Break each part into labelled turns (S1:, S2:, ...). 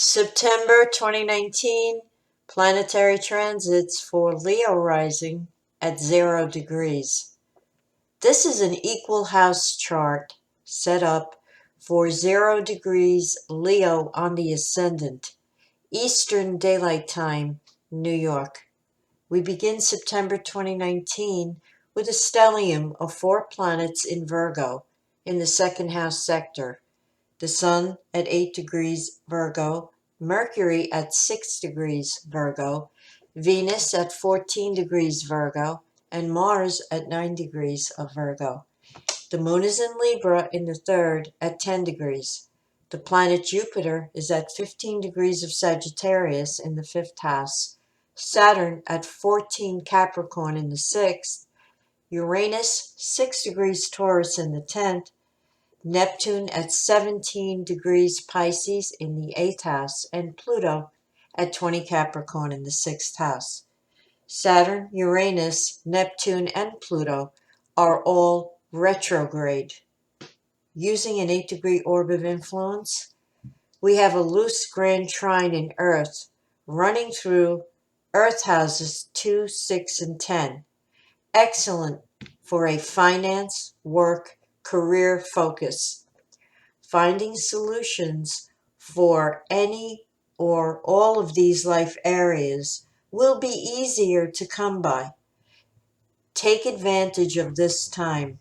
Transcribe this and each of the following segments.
S1: September 2019, planetary transits for Leo rising at 0 degrees. This is an equal house chart set up for 0 degrees Leo on the ascendant, Eastern Daylight Time, New York. We begin September 2019 with a stellium of 4 planets in Virgo in the second house sector. The Sun at 8 degrees Virgo, Mercury at 6 degrees Virgo, Venus at 14 degrees Virgo, and Mars at 9 degrees of Virgo. The Moon is in Libra in the third at 10 degrees. The planet Jupiter is at 15 degrees of Sagittarius in the fifth house, Saturn at 14 Capricorn in the sixth, Uranus 6 degrees Taurus in the 10th, Neptune at 17 degrees Pisces in the 8th house, and Pluto at 20 Capricorn in the 6th house. Saturn, Uranus, Neptune, and Pluto are all retrograde. Using an 8-degree orb of influence, we have a loose grand trine in Earth running through Earth houses 2, 6, and 10. Excellent for a finance, work, career focus. Finding solutions for any or all of these life areas will be easier to come by. Take advantage of this time.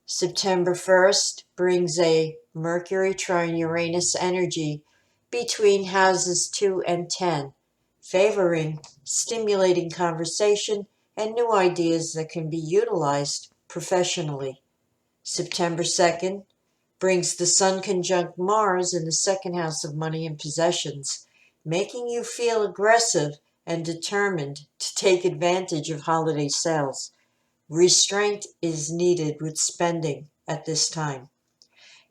S1: September 1st brings a Mercury trine Uranus energy between houses 2 and 10, favoring stimulating conversation and new ideas that can be utilized professionally. September 2nd brings the Sun conjunct Mars in the second house of money and possessions, making you feel aggressive and determined to take advantage of holiday sales. Restraint is needed with spending at this time.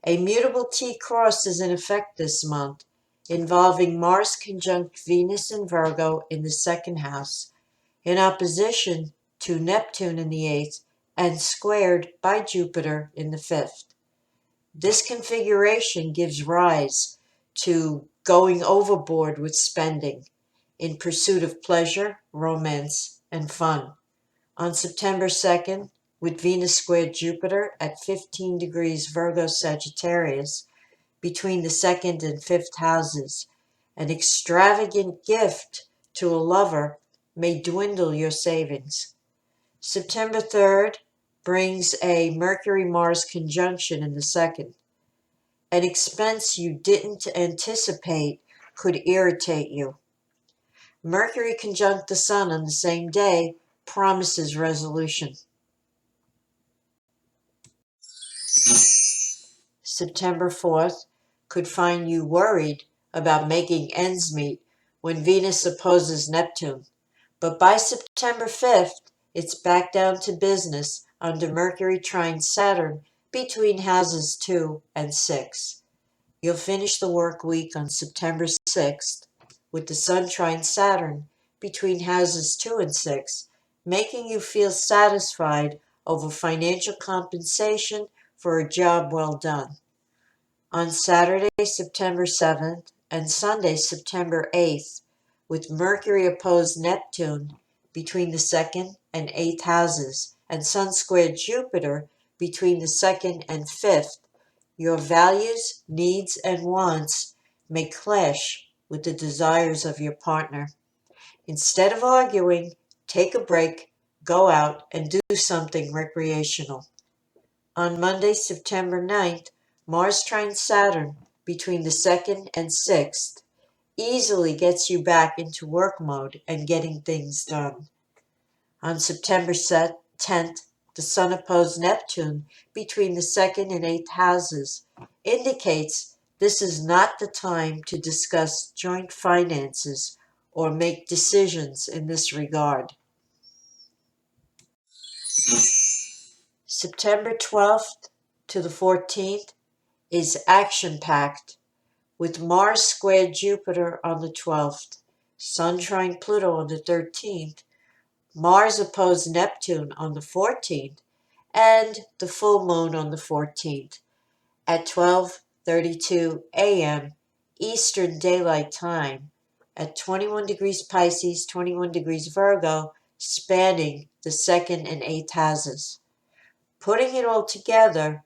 S1: A mutable T-cross is in effect this month, involving Mars conjunct Venus in Virgo in the second house, in opposition to Neptune in the eighth, and squared by Jupiter in the fifth. This configuration gives rise to going overboard with spending in pursuit of pleasure, romance, and fun. On September 2nd, with Venus squared Jupiter at 15 degrees Virgo Sagittarius between the second and fifth houses, an extravagant gift to a lover may dwindle your savings. September 3rd brings a Mercury-Mars conjunction in the second. An expense you didn't anticipate could irritate you. Mercury conjunct the Sun on the same day promises resolution. September 4th could find you worried about making ends meet when Venus opposes Neptune. But by September 5th, it's back down to business under Mercury trine Saturn between houses 2 and 6. You'll finish the work week on September 6th with the Sun trine Saturn between houses 2 and 6, making you feel satisfied over financial compensation for a job well done. On Saturday, September 7th and Sunday, September 8th, with Mercury opposed Neptune between the 2nd and 8th houses and Sun squared Jupiter between the 2nd and 5th, your values, needs, and wants may clash with the desires of your partner. Instead of arguing, take a break, go out, and do something recreational. On Monday, September 9th, Mars trine Saturn between the 2nd and 6th easily gets you back into work mode and getting things done. On September 10th, the Sun opposed Neptune between the 2nd and 8th houses indicates this is not the time to discuss joint finances or make decisions in this regard. September 12th to the 14th is action-packed, with Mars squared Jupiter on the 12th, Sun trine Pluto on the 13th, Mars opposed Neptune on the 14th, and the full moon on the 14th. at 12:32 a.m. Eastern Daylight Time at 21 degrees Pisces, 21 degrees Virgo, spanning the second and eighth houses. Putting it all together,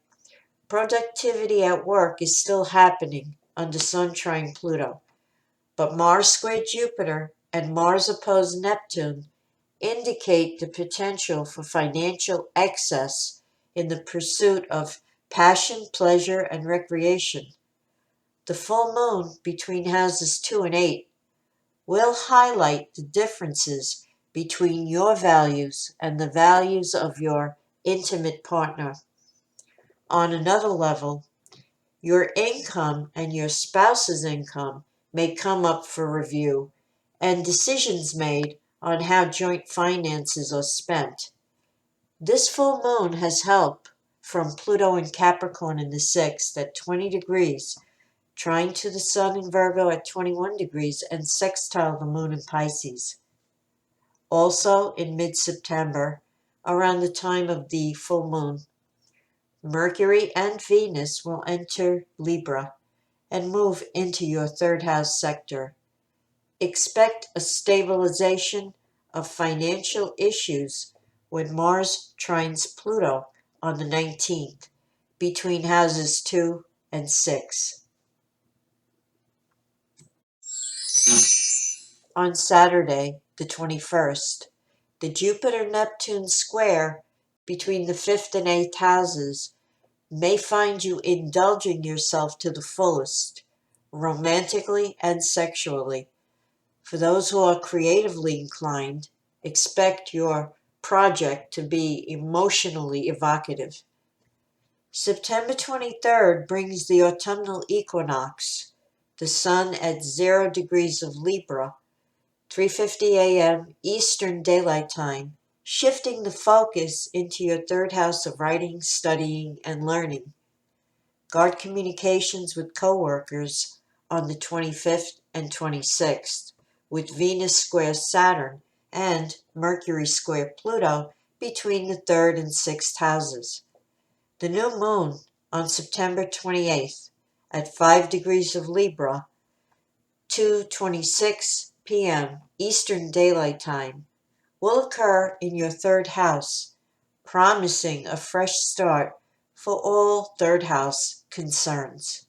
S1: productivity at work is still happening under Sun trine Pluto, but Mars squared Jupiter and Mars opposed Neptune indicate the potential for financial excess in the pursuit of passion, pleasure, and recreation. The full moon between houses 2 and 8 will highlight the differences between your values and the values of your intimate partner. On another level, your income and your spouse's income may come up for review and decisions made on how joint finances are spent. This full moon has help from Pluto in Capricorn in the sixth at 20 degrees, trine to the Sun in Virgo at 21 degrees, and sextile the Moon in Pisces. Also in mid-September, around the time of the full moon, Mercury and Venus will enter Libra and move into your third house sector. Expect a stabilization of financial issues when Mars trines Pluto on the 19th between houses 2 and 6. On Saturday, the 21st, the Jupiter-Neptune square between the 5th and 8th houses may find you indulging yourself to the fullest, romantically and sexually. For those who are creatively inclined, expect your project to be emotionally evocative. September 23rd brings the autumnal equinox, the Sun at 0 degrees of Libra, 3:50 a.m. Eastern Daylight Time, shifting the focus into your third house of writing, studying, and learning. Guard communications with coworkers on the 25th and 26th, with Venus square Saturn and Mercury square Pluto between the third and sixth houses. The new moon on September 28th at 5 degrees of Libra, 2:26 p.m. Eastern Daylight Time, will occur in your third house, promising a fresh start for all third house concerns.